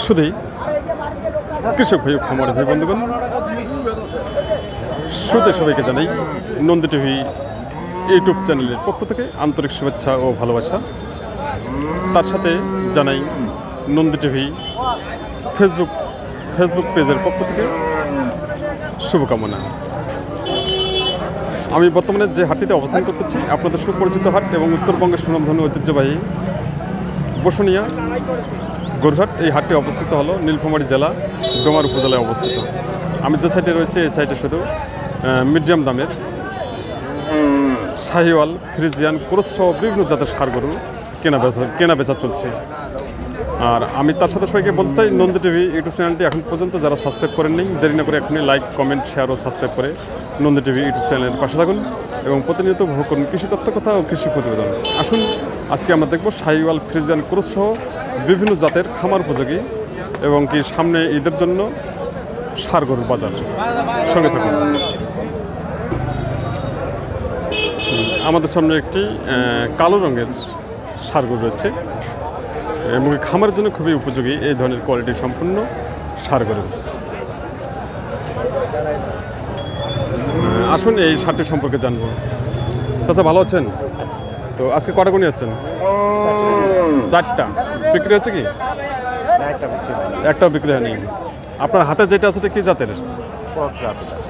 শুধুই কৃষক ভাই খামার ভাই বন্ধুগণ, শুধু সবাইকে জানাই নন্দী টিভি ইউটিউব চ্যানেলের পক্ষ থেকে আন্তরিক শুভেচ্ছা ও ভালোবাসা। তার সাথে জানাই নন্দী টিভি ফেসবুক পেজের পক্ষ থেকে শুভকামনা। আমি বর্তমানে যে হাটটিতে অবস্থান করতেছি আপনাদের সুপরিচিত হাট এবং উত্তরবঙ্গের সুনামধন্য ঐতিহ্যবাহী বসুনিয়া গরুহাট। এই হাটটি অবস্থিত হলো নীলফামারী জেলা ডোমার উপজেলায় অবস্থিত। আমি যে সাইডে রয়েছে এই সাইডে শুধু মিডিয়াম দামের শাহিওয়াল, ফ্রিজিয়ান, ক্রস সহ বিভিন্ন জাতের ষাঁড় গরু কেনা বেচা চলছে। আর আমি তার সাথে সবাইকে বলতে চাই, নন্দী টিভি ইউটিউব চ্যানেলটি এখন পর্যন্ত যারা সাবস্ক্রাইব করেননি, দেরি না করে এখনই লাইক, কমেন্ট, শেয়ার ও সাবস্ক্রাইব করে নন্দী টিভি ইউটিউব চ্যানেলের পাশে থাকুন এবং প্রতিনিয়ত উপভোগ করুন কৃষি তথ্য কথা ও কৃষি প্রতিবেদন। আসুন আজকে আমরা দেখব শাহিওয়াল, ফ্রিজিয়ান, ক্রস সহ বিভিন্ন জাতের খামার উপযোগী এবং কি সামনে ঈদের জন্য ষাঁড় গরুর বাজার। সঙ্গে থাকুন। আমাদের সামনে একটি কালো রঙের ষাঁড় গরু রয়েছে এবং খামারের জন্য খুবই উপযোগী এই ধরনের কোয়ালিটি সম্পন্ন ষাঁড় গরু। আসুন এই ষাঁড়টি সম্পর্কে জানবো। চাচা ভালো আছেন? তো আজকে কটা গুণি আসছেন? 4টা। বিক্রি হচ্ছে কি? একটাও বিক্রি হয়নি। আপনার হাতে যেটা আছে এটা কি জাতের?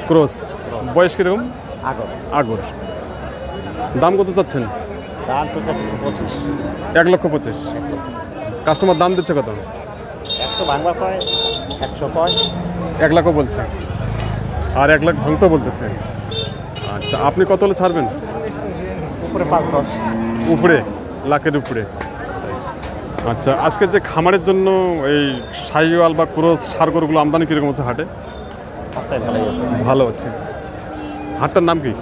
ক্রস। বয়স কিরকম? আগর। দাম কত চাচ্ছেন? 1,25,000। কাস্টমার দাম দিচ্ছে কত? 1 লাখও বলছে, আর 1 লাখ ভাঙতেও বলতেছে। আচ্ছা, আপনি কত হলে ছাড়বেন? উপরে 5-10। উপরে? লাখের উপরে। আচ্ছা, আজকে যে খামারের জন্য এই শাহিওয়াল বা ক্রস ষাঁড় গরুগুলো আমদানি কীরকম আছে হাটে? ভালো আছে। হাটটার নাম কি?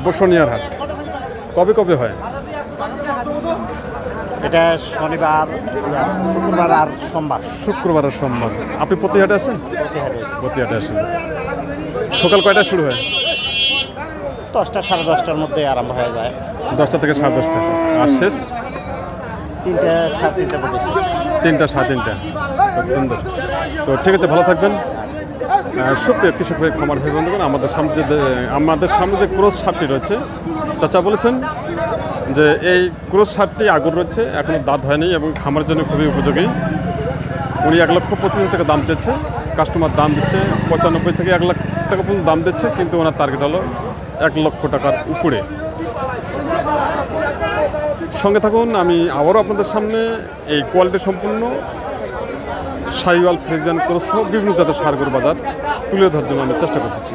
বসুনিয়ার হাট। কবে কবে হয়? এটা শনিবার, শুক্রবার আর সোমবার। শুক্রবার আর সোমবার। আপনি প্রতি হাটে আসেন? প্রতি হাটে আসেন। সকাল কয়টায় শুরু হয়? 10টা, 10:30টার মধ্যে আরম্ভ হয়ে যায়। 10টা থেকে 10:30টা। আর শেষ? 3টা, 3:30 পর্যন্ত। 3টা, 3:30। খুব সুন্দর। তো ঠিক আছে, ভালো থাকবেন। সুপ্রিয় কৃষক ভাই খামার ভাই বন্ধুগণ, আমাদের সামনে যে ক্রস ষাঁড়টি রয়েছে, চাচা বলেছেন যে এই ক্রস ষাঁড়টি আগর রয়েছে, এখনও দাঁত হয়নি এবং খামারের জন্য খুবই উপযোগী। উনি 1,25,000 টাকা দাম চেয়েছে। কাস্টমার দাম দিচ্ছে 95 থেকে 1 লাখ টাকা পর্যন্ত দাম দিচ্ছে, কিন্তু ওনার টার্গেট হলো 1 লক্ষ টাকার উপরে। সঙ্গে থাকুন, আমি আবারও আপনাদের সামনে এই কোয়ালিটি সম্পূর্ণ শাহিওয়াল, ফ্রিজিয়ান, ক্রস সহ বিভিন্ন জাতের ষাঁড় গরুর বাজার তুলে ধরার জন্য আমি চেষ্টা করতেছি।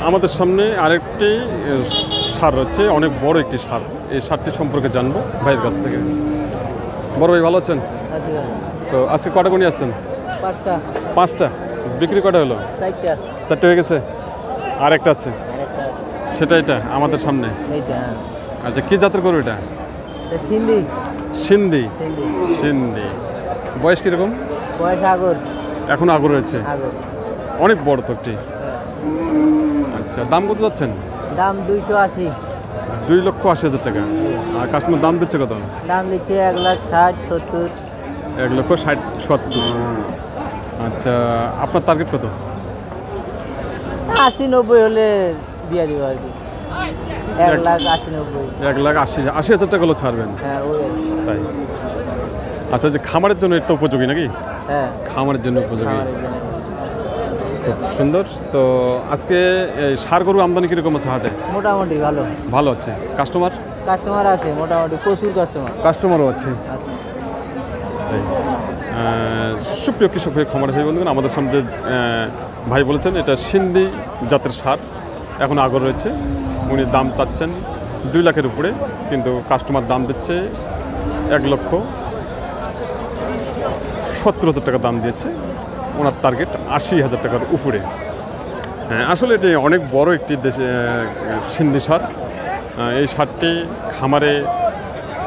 আমাদের সামনে আরেকটি ষাঁড় রয়েছে, অনেক বড় একটি ষাঁড়। এই ষাঁড়টি সম্পর্কে জানবো ভাইয়ের কাছ থেকে। বড় ভাই ভালো আছেন? তো আজকে কটা গুণি আসছেন? 5টা। বিক্রি কটা হলো? 4টে হয়ে গেছে। আর একটা আছে, সেটা এটা আমাদের সামনে। আচ্ছা, কি জাতের গরু এটা? সিন্ধি। বয়স কিরকম? এখন আগর রয়েছে। অনেক বড় তো একটি। আচ্ছা, দাম কত যাচ্ছেন? দাম 280। 2,80,000 টাকা। আর কাস্টমার দাম দিচ্ছে কত? দাম দিচ্ছে 1,60,70। 1,60,70। আচ্ছা, আপনার টার্গেট কত? 80-90 হলে দিয়ে দিব আর কি। 1,80,90। 1,80,000 টাকা হলো ছাড়বেন? হ্যাঁ, তাই। আচ্ছা, যে খামারের জন্য এটা উপযোগী নাকি? হ্যাঁ, খামারের জন্য উপযোগী। খুব সুন্দর। তো আজকে এই ষাঁড় গরু আমদানি কীরকম আছে হাটে? মোটামুটি ভালো আছে। কাস্টমার আছে, মোটামুটি প্রচুর কাস্টমারও আছে। সুপ্রিয় কৃষক ভাই খামার ভাই বন্ধুগণ, আমাদের সামনে যে ভাই বলেছেন এটা সিন্ধি জাতের ষাঁড়, এখন আগর রয়েছে। উনি দাম চাচ্ছেন 2 লাখের উপরে, কিন্তু কাস্টমার দাম দিচ্ছে 1,70,000 টাকা দাম দিয়েছে। ওনার টার্গেট 80,000 টাকার উপরে। হ্যাঁ, আসলে এটি অনেক বড় একটি সিন্ধি ষাঁড়। এই ষাঁড়টি খামারে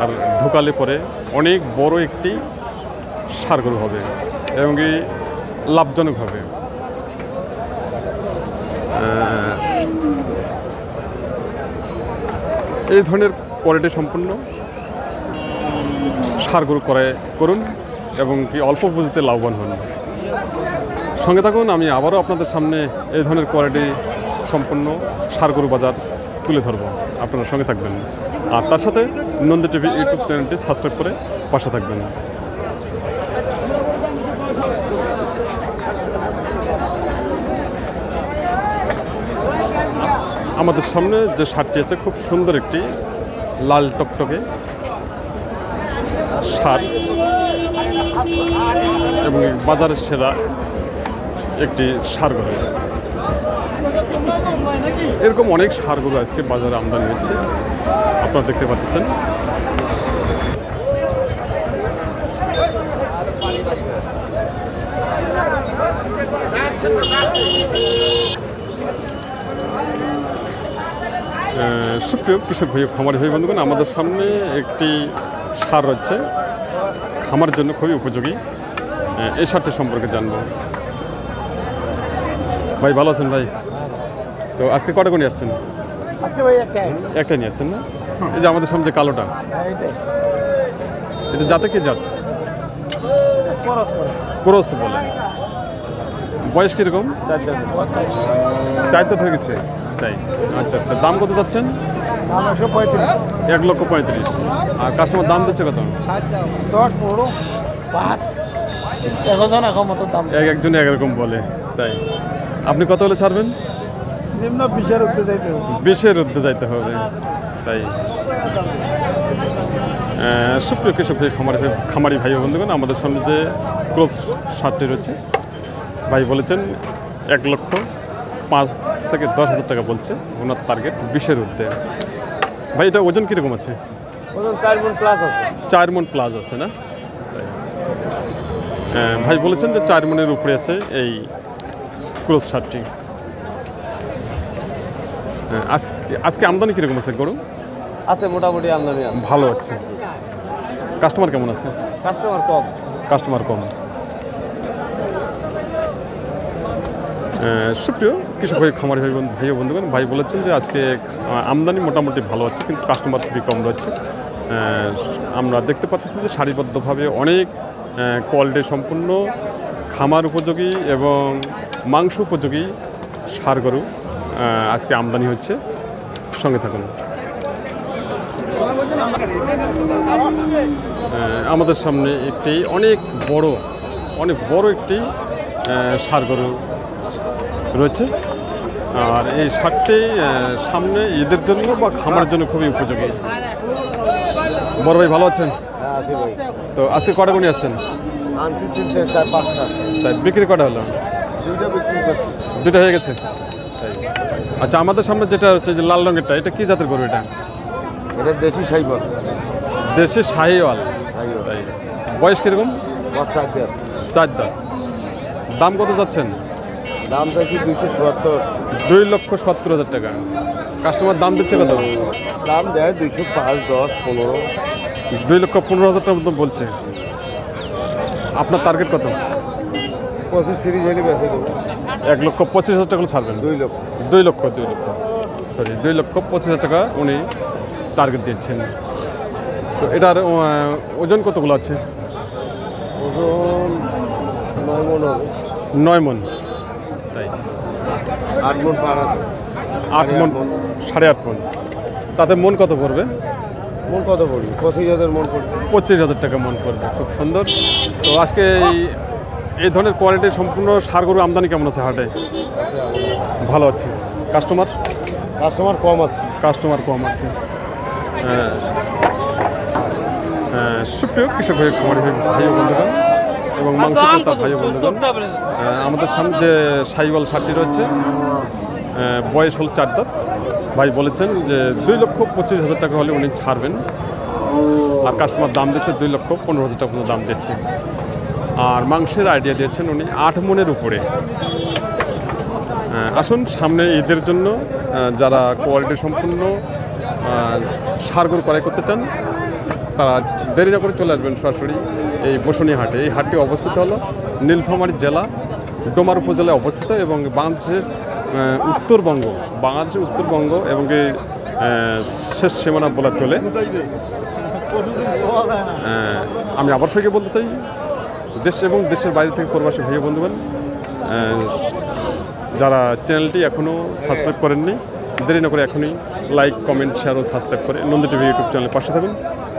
আর ঢোকালে পরে অনেক বড় একটি ষাঁড় গরু হবে। এবং কি লাভজনক হবে। এই ধরনের কোয়ালিটি সম্পন্ন ষাঁড় গরু করুন এবং কি অল্প পুঁজিতে লাভবান হন। সঙ্গে থাকুন, আমি আবারও আপনাদের সামনে এই ধরনের কোয়ালিটি সম্পন্ন ষাঁড় গরু বাজার তুলে ধরবো। আপনারা সঙ্গে থাকবেন আর তার সাথে নন্দী টিভি ইউটিউব চ্যানেলটি সাবস্ক্রাইব করে পাশে থাকবেন। আমাদের সামনে যে ষাঁড়টি আছে খুব সুন্দর একটি লাল টকটকে ষাঁড় এবং বাজারের সেরা একটি ষাঁড় গরু। এরকম অনেক ষাঁড় গরু আজকে বাজারে আমদানি হচ্ছে, আপনারা দেখতে পাচ্ছেন। সুপ্রিয় কৃষক ভাই খামারি ভাই বন্ধুগণ, আমাদের সামনে একটি সার রয়েছে খামারের জন্য খুবই উপযোগী। এই সারটি সম্পর্কে জানবো। ভাই ভালো আছেন ভাই? তো আজকে কটা করে আসছেন? আজকে ভাই একটা নিয়ে আসছেন না? এই যে আমাদের সামনে যে কালোটা, এটা জাতে কি জাত? ক্রস বলে। বয়স কীরকম? 4 দাঁত হয়ে গেছে, তাই? আচ্ছা আচ্ছা। দাম কত যাচ্ছেন? 1,35,000। আর কাস্টমার দাম দিচ্ছে কত? 10, 15, 5 এক একজন এক রকম বলে, তাই? আপনি কত হলে ছাড়বেন? নিম্ন 20-এর উঠতে যাইতে হবে। 20-এর ঊর্ধ্বে যাইতে হবে, তাই? সুপ্রিয় কৃষক ভাই খামারি ভাই বন্ধুগণ, আমাদের সামনে যে ক্রস ষাঁড়টি রয়েছে, ভাই বলেছেন 1,05,000 থেকে 10,000 টাকা বলছে ওনার টার্গেট 20-এর ঊর্ধ্বে। ভাই এটা ওজন কীরকম আছে? ওজন 4 মণ প্লাস আছে। 4 মণ প্লাস আছে না? ভাই বলেছেন যে 4 মণের উপরে আছে এই ক্রস ষাঁড়টি। আজকে আমদানি কীরকম আছে গরু? আছে মোটামুটি আমদানি আছে। ভালো আছে। কাস্টমার কেমন আছে? কাস্টমার কম। সুপ্রিয় কৃষক ভাই খামারি ভাই বন্ধুগণ, ভাই বলেছেন যে আজকে আমদানি মোটামুটি ভালো আছে, কিন্তু কাস্টমার খুবই কম রয়েছে। আমরা দেখতে পাচ্ছি যে সারিবদ্ধভাবে অনেক কোয়ালিটি সম্পূর্ণ খামার উপযোগী এবং মাংস উপযোগী ষাঁড় গরু আজকে আমদানি হচ্ছে। সঙ্গে থাকুন। আমাদের সামনে একটি অনেক বড় একটি ষাঁড় গরু রয়েছে। আর এই ষাঁড়টি সামনে ঈদের জন্য বা খামারের জন্য খুবই উপযোগী। বড় ভাই ভালো আছেন? হ্যাঁ আছি ভাই। তো আজকে কটা করে আসছেন? আনছি 3, 4, 5টা। তাই বিক্রি কটা হলো? 2টা বিক্রি করছি। 2টা হয়ে গেছে, তাই? আচ্ছা, আমাদের সামনে যেটা হচ্ছে যে লাল রঙেরটা, এটা কি জাতের গরু? এটা এটা দেশি শাহিওয়াল। দেশি শাহিওয়াল, তাই? বয়স কীরকম? 4 দাঁত। 4 দাঁত। দাম কত যাচ্ছেন? দাম চাইছি 270। 2,70,000 টাকা। কাস্টমার দাম দিচ্ছে কত? দাম দেয় 205, 10, 15। 2,15,000 টাকার মতো বলছে। আপনার টার্গেট কত? 25-30 হলে বেঁচে দেবো। 1,25,000 টাকা ছাড়বেন? 2 লক্ষ। 2,25,000 টাকা উনি টার্গেট দিচ্ছেন। তো এটার ওজন কতগুলো আছে? ওজন 9 মণ হবে। 9 মণ, তাই? 8 মণ পার আছে। 8 মণ, 8.5 মণ। তাতে মন কত পড়বে? মণ কত পড়বে? 25,000 মণ পড়বে। 25,000 টাকা মন পড়বে। খুব সুন্দর। তো আজকে এই ধরনের কোয়ালিটির সম্পূর্ণ ষাঁড় গরু আমদানি কেমন আছে হাটে? ভালো আছে। কাস্টমার কম আছে। কম আছে। সুপ্রিয় কৃষক খামারি ভাই বন্ধুগণ এবং মাংস ক্রেতা ভাই বন্ধুগণ, আমাদের সামনে যে শাহিওয়াল ষাঁড়টি রয়েছে, বয়স হল 4 দাঁত। ভাই বলেছেন যে 2,25,000 টাকা হলে উনি ছাড়বেন। আর কাস্টমার দাম দিচ্ছে 2,15,000 টাকা পর্যন্ত দাম দিচ্ছে। আর মাংসের আইডিয়া দিয়েছেন উনি 8 মণের উপরে। আসুন, সামনে ঈদের জন্য যারা কোয়ালিটি সম্পূর্ণ ষাঁড় গরু ক্রয় করতে চান, তারা দেরি না করে চলে আসবেন সরাসরি এই বসুনি হাটে। এই হাটটি অবস্থিত হলো নীলফামারী জেলা ডোমার উপজেলায় অবস্থিত এবং বাংলাদেশের উত্তরবঙ্গ এবং এই শেষ সীমানা বলা চলে। আমি আবার সবাইকে বলতে চাই, দেশ এবং দেশের বাইরে থেকে প্রবাসী ভাই বন্ধুগণ, যারা চ্যানেলটি এখনও সাবস্ক্রাইব করেননি, দেরি না করে এখনই লাইক, কমেন্ট, শেয়ার ও সাবস্ক্রাইব করে নন্দী টিভি ইউটিউব চ্যানেলের পাশে থাকুন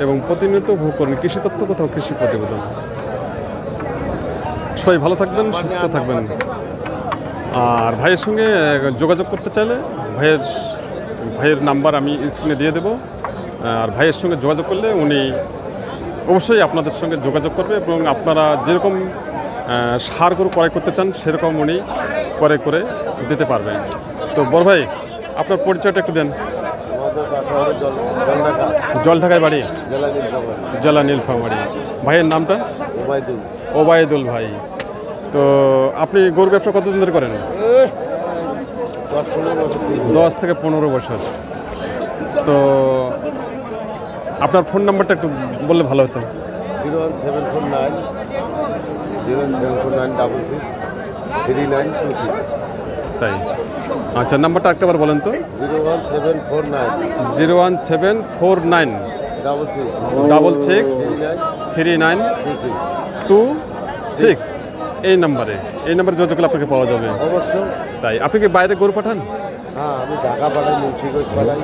এবং প্রতিনিয়ত উপভোগ করুন কৃষি তথ্য কোথাও কৃষি প্রতিবেদন। সবাই ভালো থাকবেন, সুস্থ থাকবেন। আর ভাইয়ের সঙ্গে যোগাযোগ করতে চাইলে ভাইয়ের নাম্বার আমি স্ক্রিনে দিয়ে দেবো। আর ভাইয়ের সঙ্গে যোগাযোগ করলে উনি অবশ্যই আপনাদের সঙ্গে যোগাযোগ করবে এবং আপনারা যেরকম সার গরু ক্রয় করতে চান সেরকম উনি ক্রয় করে দিতে পারবেন। তো বড় ভাই, আপনার পরিচয়টা একটু দেন। আমাদের বাসা হলো জলঢাকায় বাড়ি, জেলা জেলা নীলফামারী। ভাইয়ের নামটা? ওবায়দুল। ওবায়দুল ভাই। তো আপনি গরু ব্যবসা কতদিন ধরে করেন? 10 থেকে 15 বছর। তো আপনার ফোন নাম্বারটা একটু বললে ভালো হতো। 01749 01749663926। তাই, আচ্ছা, নাম্বারটা একটাবার বলেন তো। 01749 01749 663926। এই নাম্বারে যোগাযোগ করলে আপনাকে পাওয়া যাবে। অবশ্যই। তাই, আপনি কি বাইরে গরু পাঠান? হ্যাঁ, আমি ঢাকা পাঠাই, মুন্সিগঞ্জ পাঠাই,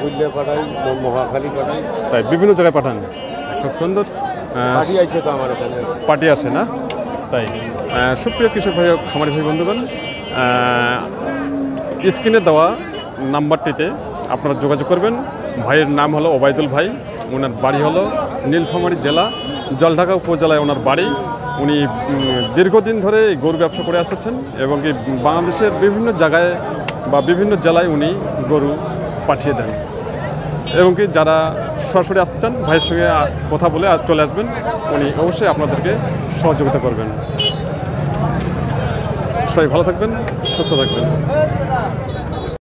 পুরুলিয়া পাঠাই, মহাখালী পাঠাই। তাই, বিভিন্ন জায়গায় পাঠান। খুব সুন্দর পার্টি আছে তো আমার এখানে। পার্টি আসে না? তাই, সুপ্রিয় কৃষক ভাই, খামারি ভাই বন্ধুগণ, স্ক্রিনে দেওয়া নাম্বারটিতে আপনারা যোগাযোগ করবেন। ভাইয়ের নাম হলো ওবায়দুল ভাই, ওনার বাড়ি হলো নীলফামারী জেলা জলঢাকা উপজেলায় ওনার বাড়ি। উনি দীর্ঘদিন ধরে এই গরু ব্যবসা করে আসতেছেন এবং কি বাংলাদেশের বিভিন্ন জায়গায় বা বিভিন্ন জেলায় উনি গরু পাঠিয়ে দেন এবং কি যারা সরাসরি আসতে চান ভাইয়ের সঙ্গে কথা বলে চলে আসবেন, উনি অবশ্যই আপনাদেরকে সহযোগিতা করবেন। সবাই ভালো থাকবেন, সুস্থ থাকবেন।